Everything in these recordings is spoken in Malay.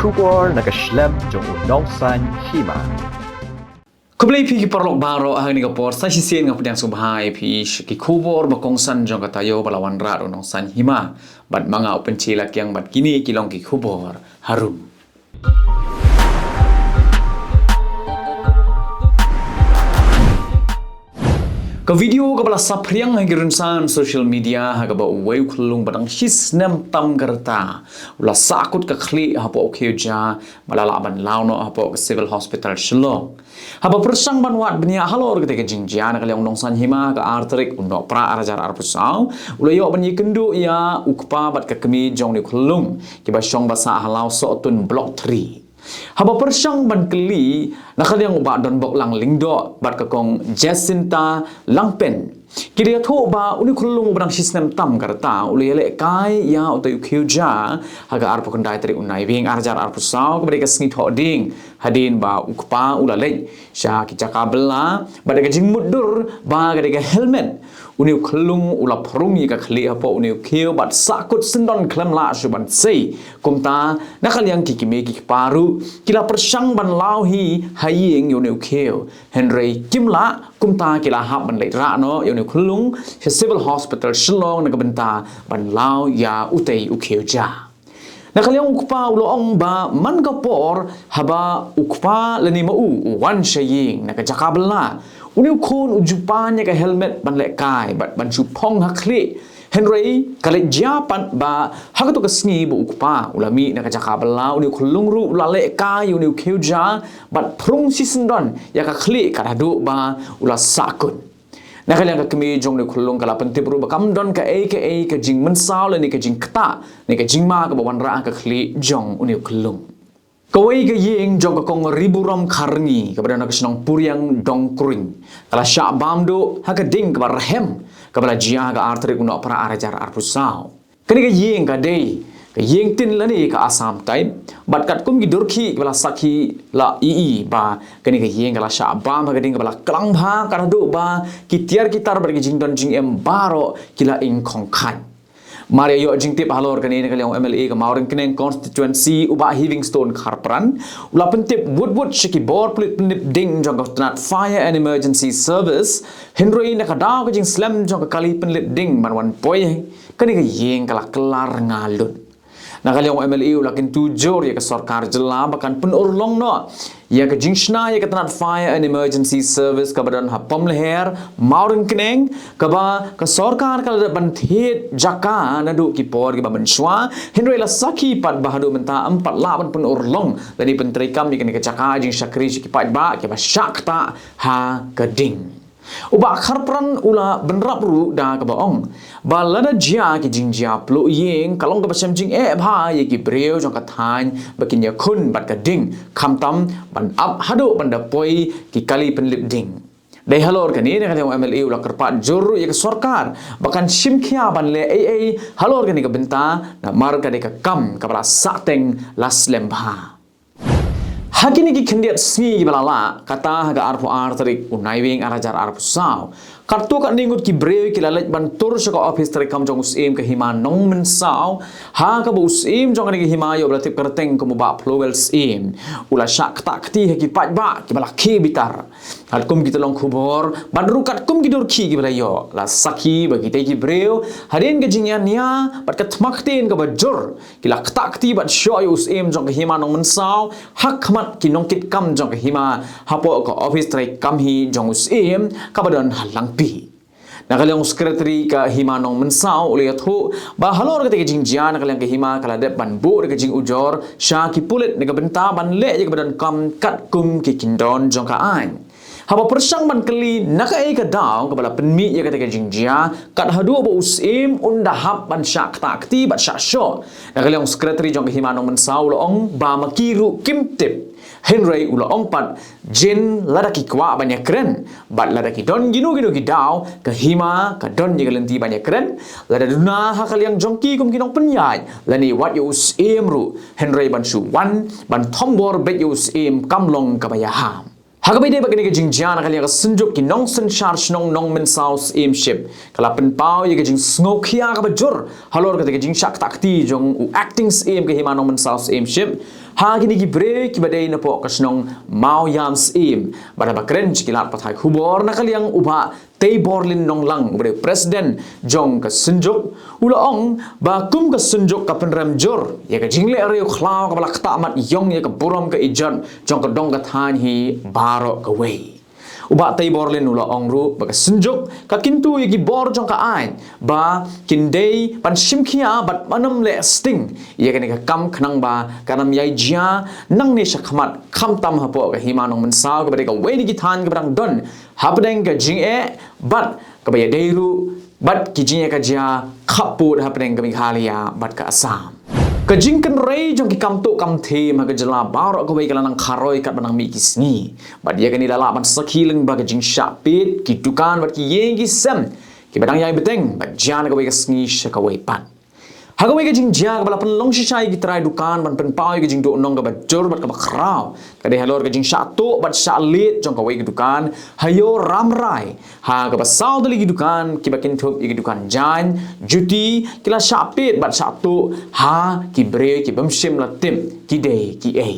Shubor nakaslem jong unongsan hima. Kublay pi parlok baro ang ni kapor sa sisien nga pudang subhay pi ki kubor bakongsan jong katayo balawan rat unongsan hima bat mga open chilak yang bat kini kilong ki kubor harum. Ka video ka bala sapriang hagirunsan social media haga ba uway kulung badang hisnem tam garta ula sakut ka khli hapo okeuja malalaban launo hapo civil hospital Shillong haba persang banwat benia halor ketika jingjian kali undong san hima ka arterik undok pra arajar arpusau ula yo banyi kendo ya ukpa bat ka kemi jong ni kulung kiba syong basa halau sotun block 3 haba persang ban keli nakaliang uba don bok lang lingdo bat kakong Jacinta Langpen kiri atho ba uni khulung brang sistem tam karta uli ele kai ya utai ukhuja haga arpo kandai tari unai bing arjar arpo saw kepada kasni thoding hadin ba ukpa ulale sya ki cakabela ba daga jing mudur ba daga helmet uni khulung ula phrungi ka khli apo uni kheu bat sakut sendon klam la suban sei kumta nakaliang kikime ki paru kila persang ban lauhi haying yone kheu Henry Kimla kumta kila hab ban lai ra no yone khulung civil hospital Shillong nagabenta ban lau ya utei ukheuja nakaliang ukpa uloong ba man kapor haba ukpa lani mau wan shaying nakajakabla uni ukon ujupanya ka helmet ban le kai bat ban chupong hakli Henry kali japan ba hagato kasngi bu ukpa ulami nakajakabla uni khulung ru ulale kai uni ukheuja bat prung sisendon ya ka khli karadu ba ula sakun nakaliang ka kemi jong ni khulung kala pentip ru bakam don ka ka jing mensaw le ni ka jing kta ni ka jing ma ka bawan ra ka khli jong uni khulung kawai ka yeng jong ka kong riburam kharngi kepada nak senong puriang dong kring kala sya bamdo ha ka ding ka barhem ka bala jia ka artrik uno para arajar arpusau kani ka yeng ka dei ka yeng tin lani ka asam type bat kat kum gi durki bala sakhi la ii ba kani ka yeng kala sya bam ka ding bala klang bha ka do ba ki tiar kitar bar gi jing don jing em baro kila ing khong khan Maria yo jing tip halor kani kaliang MLA ka mauring keneng constituency uba Livingstone Kharpran ula pentip wood shiki bor plit ding jong ka tanat fire and emergency service Henry na kadaw ka jing slam jong ka kali penlip ding manwan poy kani ka yeng kala kelar ngalun nakaliang MLA ula kin tujur ya ka sarkar jela bakan penurlong no ya ka jingshna ya ka tanat fire and emergency service ka badan hapom leher mauring keneng ka ba ka sarkar ka ban thet jaka nadu ki por ki ba menshwa Henry la saki pat bahadu menta 4 laban penurlong dari pentrikam ni ka jaka jing shakri ki pat ba ki ba shakta ha kading uba Kharpran ula benrap ru da ka baong ba lada jia ki jingjia plo yeng kalong ka basem jing bha ye ki breu jong ka than bakin ya khun bat ka ding khamtam ban up hado ban da poi ki kali penlip ding dai halor kani ne ka MLA ula kerpat juru ye ka sarkar bakan simkhia ban le halor kani ka benta na mar ka de ka kam ka bala sateng laslem bha Hakini ki kendiat si balala kata haga arpu arterik unaiwing arajar arpu saw kartu kat ningut ki breu ki lalet bantur saka office terekam jong usim ke hima nong men saw ha ka bu usim jong ni hima yo belatip kerteng ke muba plowel sim ula syak takti ki pat ba ki bala ki bitar hat kum kita long khubor bandru kat kum ki dur ki bala yo la saki bagi te ki breu hadin ke jingya nia pat kat maktin ke bajur ki la takti bat syo yo usim jong ke hima nong men saw hak mat ki nongkit kam jong ke hima hapo ko office trai kam hi jong usim ka badan halang pi nakaliang secretary ka hima nong mensaw uli atho ba halor ka te jing jian nakaliang ke hima kala de ban bu de jing ujor sha ki pulit ne ka benta ban le je ka badan kam kat kum ki kindon jong ka an haba persang ban keli naka ka daw ka bala penmi ye ka te jing jia kat hadu ba usim unda hab ban syak takti bat syak sho nakaliang secretary jong ke hima nong mensaw long ba makiru kimtip Henry ula ongpat jin ladaki kwa banyak keren bat ladaki don ginu gidaw ke hima ka don je galenti banyak keren lada duna hakaliang jongki kum kinong penyai lani wat yo usim ru Henry ban su wan ban thombor bet yo usim kamlong kabayaham Hagabai de bagani ka jingjian kali ka senjuk ki nong sen charge nong men south aim ship kala pen pau ye ka jing snokia ka bajur halor ka jing shak takti jong u acting aim ka hima nong men south aim ship ha gini ki break ki badai na po ka snong mau yams aim bada bakren ki lat pathai khubor na kaliang uba tei borlin nong lang bre president jong ka senjuk ula ong ba kum ka senjuk ka penram jor ye ka jingle areu khlau ka balak ta mat yong ye ka buram ka ijan jong ka dong ka than hi baro ka wei uba tei borlin ula ong ru ba ka senjuk ka kintu ye ki bor jong ka ain ba kindei pan simkhia bat manam le sting ye ka ni ka kam khnang ba kanam yai jia nang ne shakhamat kham tam ha po ka himanong man saw ka ba ka wei ni ki than ka brang don habdeng ka jing e bat ka ba ya deiru bat ki jing ka jia khaput habdeng ka mi khalia bat ka asam ka jing kan rei jong ki kam to kam the ma ka jala bar ka wei ka nang kharoi kat banang mi kisni bat ye ka ni lala ban sakhiling ba ka jing shapit ki dukan bat ki yeng ki sem ki badang yai beteng bat jan ka wei ka sngi sha ka wei pan Hagawai ka jing jia ka bala pen long shisai ki trai dukan ban pen pau ka jing do nong ka ba jor bat ka ba khrau ka de halor ka jing sha to bat sha lit jong ka wei ka dukan hayo ram rai ha ka ba saw dali ki dukan ki ba kin thup ki dukan jan juti kila sha pet bat sha to ha ki bre ki bam shim la tim ki de ki ei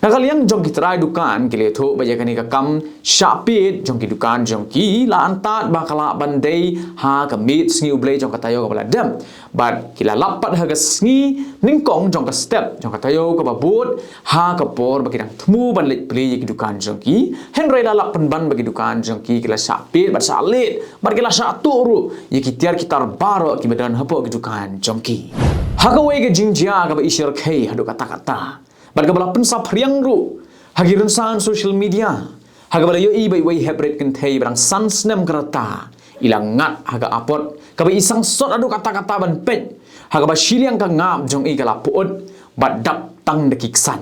Nakaliang jong ki trai dukan ki le tho ba ya ka ni ka kam sha pet jong ki dukan jong ki la antat ba kala bandei ha ka mit sngi ublei jong ka tayo ka bala dam bat kila lapat ha ka sngi ningkong jong ka step jong ka tayo ka ba but ha ka por ba kidang thmu ban let play ki dukan jong ki henry la lap ban ba ki dukan jong ki kila sha pet bat sha let bat kila sha to ru ye ki tiar ki tar baro ki badan hapo ki dukan jong ki ha ka wei ka jingjia ka ba isir khei hadu kata kata Barga bala pensa priang ru hagi rensan social media haga bala yo i bai wei hebret kan thei barang sans nem karata ilang ngat haga apot ka isang sot adu kata-kata ban pet haga ba shiliang ka ngam jong i kala puot bat dap tang de kiksan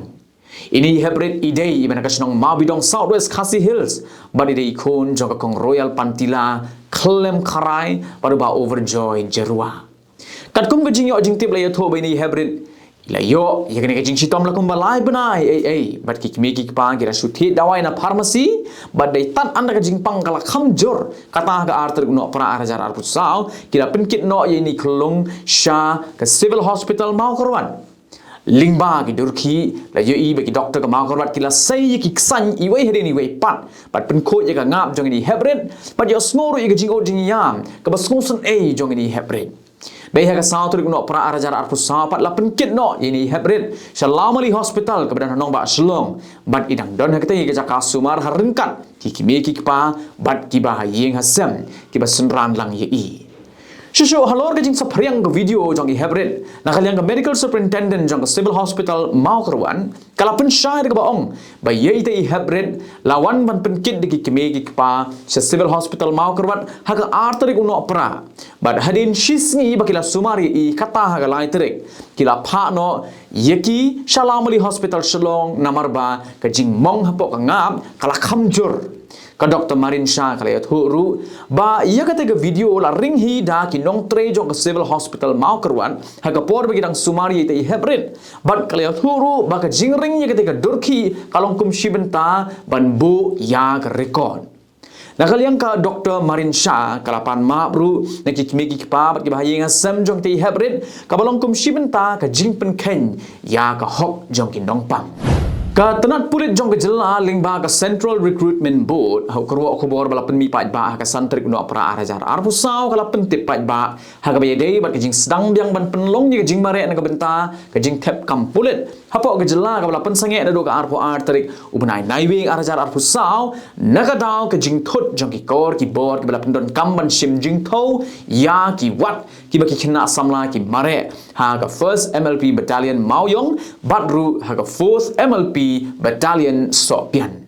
ini hebret idei ibana kasnong mabidong southwest Khasi Hills badi dei kon jong ka kong royal pantila klem kharai baru ba overjoy jerua kat kum ka jingyo jing tip la yo tho bai ni hebret ila yo ya kene kajing sitom la kumba lai banai bat ki me ki pa kira suthi dawai na pharmacy bat dai tan anda kajing pang kala khamjor kata ga arter no pra arajar ar pusau kira penkit no ye ni klung sha ka civil hospital mau korwan lingba ki durki la yo i ba ki doctor ka mau korwat kila sai ki ksan i wei hede ni wei pat bat pen kho ye ka ngap jong ni hebret bat yo smoru ye kajing o jing yam ka ba smosun jong ni hebret Bayi ka saw turik no pra arajar arpu saw pat la penkit no ini hebret Shalamali Hospital kebedan nong ba Selong bat idang don hakte ye jaka sumar harengkat ki kimi ki pa bat ki ba yeng hasem ki ba senran lang ye i Shushu halor ka jing sa priang ka video jong i hebret nakaliang ka medical superintendent jong ka civil hospital mau kerwan kala pen syai ka baong ba ye ite i hebret lawan ban penkit de ki kimi ki pa sa civil hospital mau kerwat haka arterik uno pra bat hadin shisngi bakila sumari i kata haga lai terik kila pha no yeki Shalamali Hospital Selong namar ba ka jing mong hapo ka ngap kala khamjur ka Dr. Marin Shah kala yat huru ba iya kata ka video la ring hi da ki nong tre jong ka civil hospital mau kerwan haga por bagi dang sumari te hebret bat kala yat huru ba ka jing ring ya kata ka durki kalong kum shibenta ban bu ya ka record Nakaliang ka Dr. Marin Shah kalapan mabru nakikimiki pa bat kibahaye nga sam jong te hebret kabalong kum shibenta ka jing pen ken ya ka hok jong kin dong pam Ka tenat pulit jong ke jela lingba ka Central Recruitment Board hau kerwa khobor bala pen mi paj ba ka santrik no pra arajar arpu saw kala pen tip paj ba ha ka baye dei bat ke jing sedang biang ban penlong ni ke jing mare na ka benta ke jing tep kam pulit hapo ke jela ka bala pen sange da do ka arpu artrik ubnai naiwing arajar arpu saw naga daw ke jing thut jong ki kor ki bor ki bala pen don kam ban sim jing tho ya ki wat ki ba ki khina samla ki mare ha ka first MLP battalion Maoyong batru ha ka 4th MLP Battalion Sopian.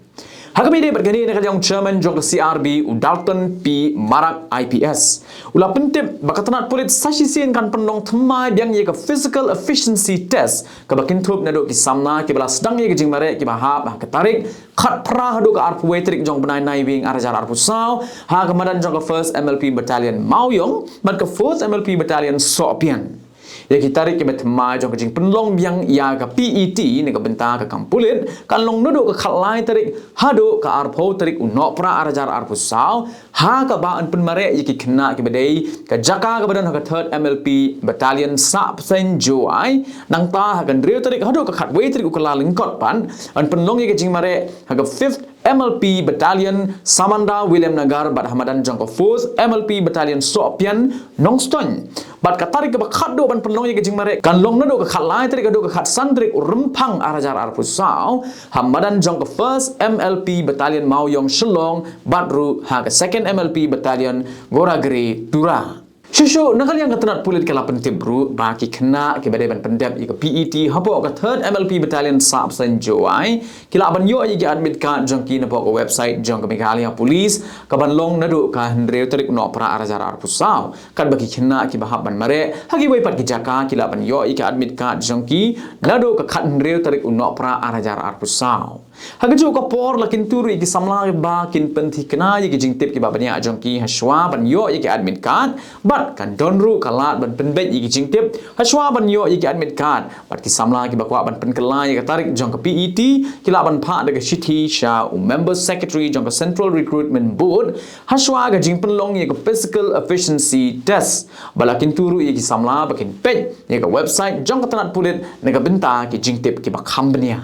Hagami de bergani dengan yang chairman jong CRB Dalton P Marak IPS. Ula pentip bakatanat pulit sasisian kan penong themai biang ye ka physical efficiency test ka bakin thup na do ki samna ki bala sedang ye jing mare ki bahap ka tarik khat pra do ka arpu wetrik jong benai nai wing arajar arpu saw ha kamadan jong ka 1st MLP Battalion Maoyong bat ka 4th MLP Battalion Sopian. ya kita tarik ke betma jong jing penlong biang ya ka PET ni ka benta ka kampulit kan long nodo ka khalai tarik hado ka arpo tarik unok pra arajar arpusau ha ka ba an penmare yiki kena ke bedai ka jaka ka badan ka third MLP battalion sa psen joai nang ta ha kan reu tarik hado ka khatwei tarik ukala lingkot pan an penlong yiki jing mare ha ka 5th MLP Battalion Samanda William Nagar bat Hamadan jangko 4th MLP Battalion Sopian Nongston bat katari ke bakat do ban penlong ye jing mare kan long na do ka khalai tari ka do ka khat sandrik rempang arajar arpusau Hamadan jangko 1st MLP Battalion Mauyong Shelong batru ha ka 2nd MLP Battalion Goragri Tura Shushu nakal yang ketenat pulit kala pentib bro baki kena ke badai ban pendap ika PET hapo ka 3rd MLP Battalion Sap Sen Joai kila ban yo ye admit ka jongki na po website jong ka Meghalaya Police ka ban long nadu ka hendreu tarik no pra arajar arpusau kan baki kena ki bahab ban mare hagi wai pat ki jaka kila ban yo ika admit ka jongki nadu ka khat hendreu tarik no pra arajar arpusau Hagajo ka por lakin turu iki samla ba kin penti kena iki jing tip ki babanya jongki haswa ban yo iki admit card bat kan donru kalat ban penbet iki jing tip haswa ban yo iki admit card bat ki samla ki bakwa ban penkelai ka tarik jong ka PET kila ban pha de ka Shiti Sha member secretary jong ka Central Recruitment Board haswa ga jing penlong ye ka physical efficiency test balakin turu iki samla bakin page ye ka website jong ka tanat pulit ne ka benta ki jing tip ki bakham bania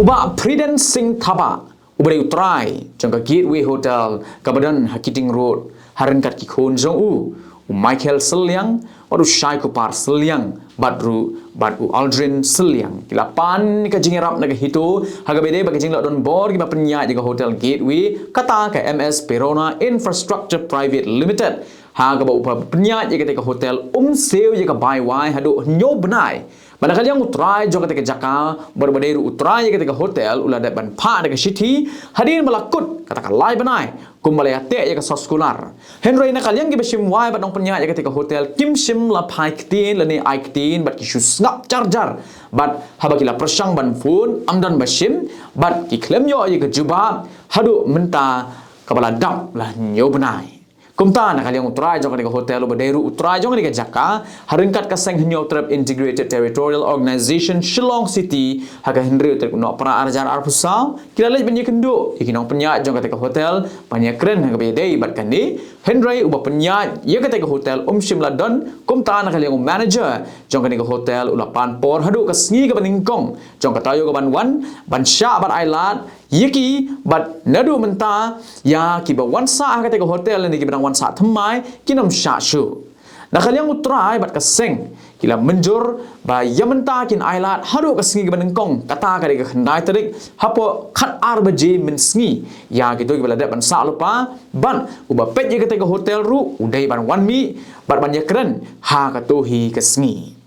Uba Prudence Singh Thaba Uba utrai jangka Gateway Hotel Kabadan Hakiting Road Haran kat ki khon jong u Michael Selyang Wadu Shai Kupar Selyang Badru Badu Aldrin Selyang kila pan ka jingerap naga hito haga bede bagi jingla don bor ki penya jaga Hotel Gateway kata ka MS Perona Infrastructure Private Limited haga ba upa penya jaga hotel seu jaga baiwai hadu nyo benai Manakala yang utrai jong ketika jaka berbadai utrai ketika hotel ulah dapat pan dekat Shiti hadirin melakut katakan lai benai kumbalai ate ya ke soskular Henry nakal yang gibesim wai badong penya ya ketika hotel kim sim la pai ktin lani ai ktin bat kisu ngap charger bat habakila persang ban phone amdan basim bat ki klem yo ya ke juba hadu menta kepala dap lah nyo benai Kumta nakal yang utrai jong ketika hotel berderu utrai jong ketika jaka haringkat kaseng henyo trap integrated territorial organization Shillong City haga Henry trap no para arajar arpusau kila lej banyak kendo ikinong penya jong ketika hotel banyak keren haga bedai batkan ni Henry uba penya ya ketika hotel Shimla Don kumta nakal yang manager jong ketika hotel ulapan por hadu kasngi ke baningkong jong katayo ke ban wan ban sya ban ailat Yeki bat nadu menta ya kiba wansa ketika hotel ni kiba wansa thamai kinam syashu nakal yang utrai bat kaseng kila menjur ba yamenta kin ailat haru kasengi kiba nengkong kata kadika khandai tarik hapo khat arbaje mensngi ya gitu kiba ladat ban sa lupa ban uba pet ye ketika hotel ru udai ban wanmi bat ban yakran ha katuhi kasngi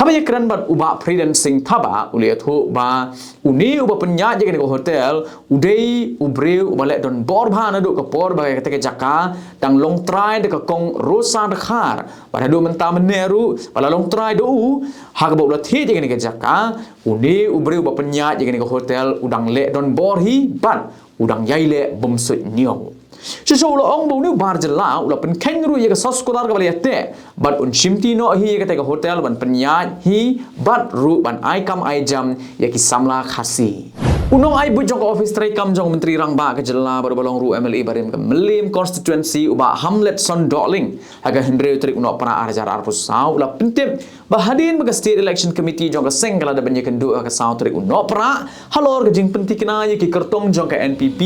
Habaya keren bat uba Prudence Singh Thaba ulihat ho ba uni uba penya je ke hotel udai ubreu uba lek don bor bha na do ke por ba ketika jaka dang long try de ke kong rosa dekhar pada do menta meneru pada long try do ha ke ulah thi je ke jaka uni ubreu uba penya je ke hotel udang lek don bor hi ban udang yai lek bomsut nyong Sesuatu orang bau ni bar jela, ulah pen kangaroo ye ke sekolah ke balik te, bat un shimti no hi ye ke tega hotel ban penyat hi, bat ru ban ai kam ai jam ye ki samla khasi. Unong ai bu jong office tray kam jong menteri rang ba ke jela baru balong ru MLA barim ke melim constituency uba Hamlet Son Darling haga Henry trik unok para arajar arpusau ulah pentip bahadin baga state election committee jong ke seng kala da banyak kendu ke sau trik unok para halor ke jing penti kena ye ki kertong jong ke NPP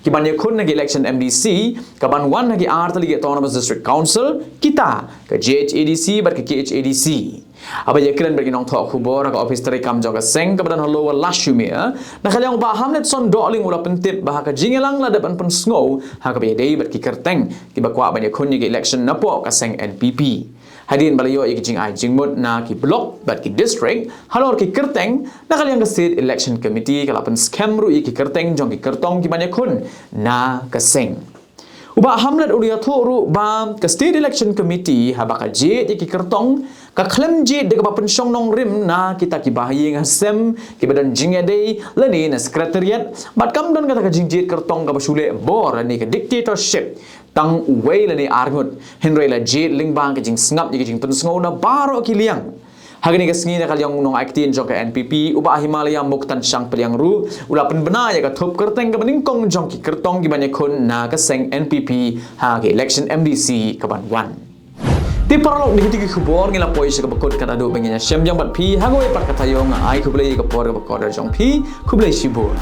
ki banyak kun nagi election MDC ke ban wan nagi art lagi autonomous district council kita ke JHADC bar ke KHADC Apa ye keren bagi nong thok khubor ka office tari kam joga seng ka badan halo lashumia na khalyang ba Hamlet Son Darling ula pentip bah ka jingelang la depan pen snow ha ka be dei ber ki kerteng ki bakwa banyak khun ni election na po ka seng NPP hadin balayo ik jing ai jingmut na ki block bat ki district halor ki kerteng na khalyang ka state election committee ka lapan scam ru ki kerteng jong ki kertong ki banyak khun na ka seng Uba Hamlet ulia thoru ba ka state election committee ha ba ka je ki kertong ka klem je de ka pensong nong rim na kita ki bahayeng hasem ki badan jinge dei leni na secretariat bat kam don kata ka jingje kertong ka basule bor ni ka dictatorship tang uwei leni argut Henry la je lingbang ka jing snap ki jing pensong na baro ki liang Hagani kasngi na kalyang nong aktin jong ka NPP uba Himalaya muktan siyang paliang ru ulapan benaya ka top kerteng ka baningkong jong ki kertong gi banyakon na kaseng NPP hagi election MDC kaban 1. Di paralog di hiti kubor ngila poy sa kabakot katado bengenya syam jang bat pi hagawai pat katayong ay kublay ka por ka bakor jong pi kublay sibur.